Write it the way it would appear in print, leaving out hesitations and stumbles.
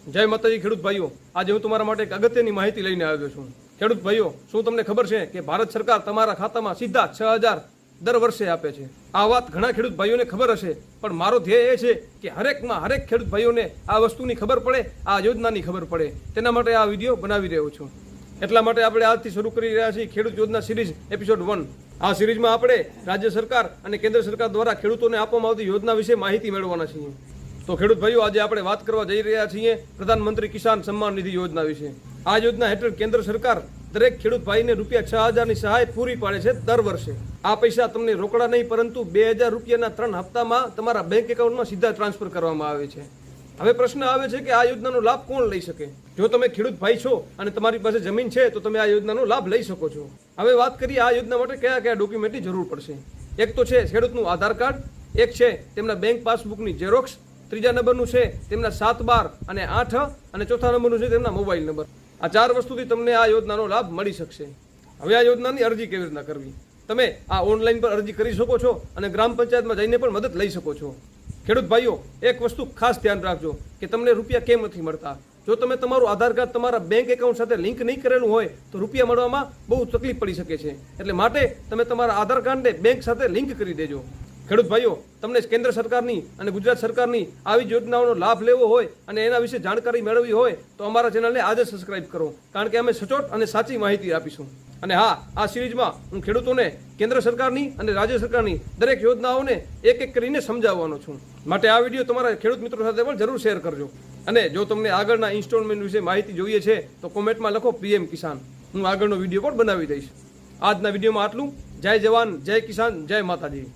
જય માતાજી ખેડૂત ભાઈઓ, આજે હું તમારા માટે એક અગત્યની માહિતી લઈને આવ્યો છું। ખેડૂત ભાઈઓ, શું તમને ખબર છે કે ભારત સરકાર તમારા ખાતામાં સીધા 6,000 દર વર્ષે આપે છે? આ વાત ઘણા ખેડૂત ભાઈઓને ખબર હશે, પણ મારો ધ્યેય એ છે કે હરેક ખેડૂત ભાઈઓને આ વસ્તુની ખબર પડે, આ યોજનાની ખબર પડે, તેના માટે આ વિડીયો બનાવી રહ્યો છું। એટલા માટે આપણે આજથી શરૂ કરી રહ્યા છીએ ખેડૂત યોજના સિરીઝ એપિસોડ 1। આ સિરીઝમાં આપણે રાજ્ય સરકાર અને કેન્દ્ર સરકાર દ્વારા ખેડૂતોને આપવામાં આવતી યોજના વિશે માહિતી મેળવવાના છીએ। તો ખેડૂત ભાઈઓ, આજે આપણે વાત કરવા જઈ રહ્યા છીએ પ્રધાનમંત્રી કિસાન સન્માન નિધિ યોજના વિશે। આ યોજના હેઠળ કેન્દ્ર સરકાર દરેક ખેડૂત ભાઈને રૂપિયા 6,000ની સહાય પૂરી પાડે છે દર વર્ષે। આ પૈસા તમને રોકડા નહીં, પરંતુ 2,000 રૂપિયાના 3 હપ્તામાં તમારા બેંક એકાઉન્ટમાં સીધા ટ્રાન્સફર કરવામાં આવે છે। હવે પ્રશ્ન આવે છે કે આ યોજનાનો લાભ કોણ લઈ શકે? જો તમે ખેડૂત ભાઈ છો અને તમારી પાસે જમીન છે તો તમે આ યોજનાનો લાભ લઈ શકો છો। હવે વાત કરીએ આ યોજના માટે કયા કયા ડોક્યુમેન્ટની જરૂર પડશે। એક તો છે ખેડૂતનું આધાર કાર્ડ, એક છે તેમના બેંક પાસબુકની ઝેરોક્સ, ત્રીજા નંબરનું છે તેમના 7, 12 અને 8, અને ચોથા નંબરનું છે તેમના મોબાઈલ નંબર। આ 4 વસ્તુથી તમને આ યોજનાનો લાભ મળી શકશે। હવે આ યોજનાની અરજી કેવી રીતના કરવી? તમે આ ઓનલાઈન પર અરજી કરી શકો છો અને ગ્રામ પંચાયતમાં જઈને પણ મદદ લઈ શકો છો। ખેડૂત ભાઈઓ, એક વસ્તુ ખાસ ધ્યાન રાખજો કે તમને રૂપિયા કેમ નથી મળતા। જો તમે તમારું આધાર કાર્ડ તમારા બેંક એકાઉન્ટ સાથે લિંક નહીં કરેલું હોય તો રૂપિયા મળવામાં બહુ તકલીફ પડી શકે છે। એટલે માટે તમે તમારા આધાર કાર્ડને બેંક સાથે લિંક કરી દેજો। ખેડૂત ભાઈઓ, તમને કેન્દ્ર સરકારની અને ગુજરાત સરકારની આવી યોજનાઓનો લાભ લેવો હોય અને એના વિશે જાણકારી મેળવવી હોય તો અમારા ચેનલને આજે સબસ્ક્રાઇબ કરો, કારણ કે અમે સચોટ અને સાચી માહિતી આપીશું। અને હા, આ સિરીઝમાં હું ખેડૂતોને કેન્દ્ર સરકારની અને રાજ્ય સરકારની દરેક યોજનાઓને એક એક કરીને સમજાવવાનો છું। માટે આ વિડીયો તમારા ખેડૂત મિત્રો સાથે પણ જરૂર શેર કરજો। અને જો તમને આગળના ઇન્સ્ટોલમેન્ટ વિશે માહિતી જોઈએ છે તો કોમેન્ટમાં લખો PM કિસાન, હું આગળનો વિડીયો પણ બનાવી દઈશ। આજના વિડીયોમાં આટલું। જય જવાન, જય કિસાન, જય માતાજી।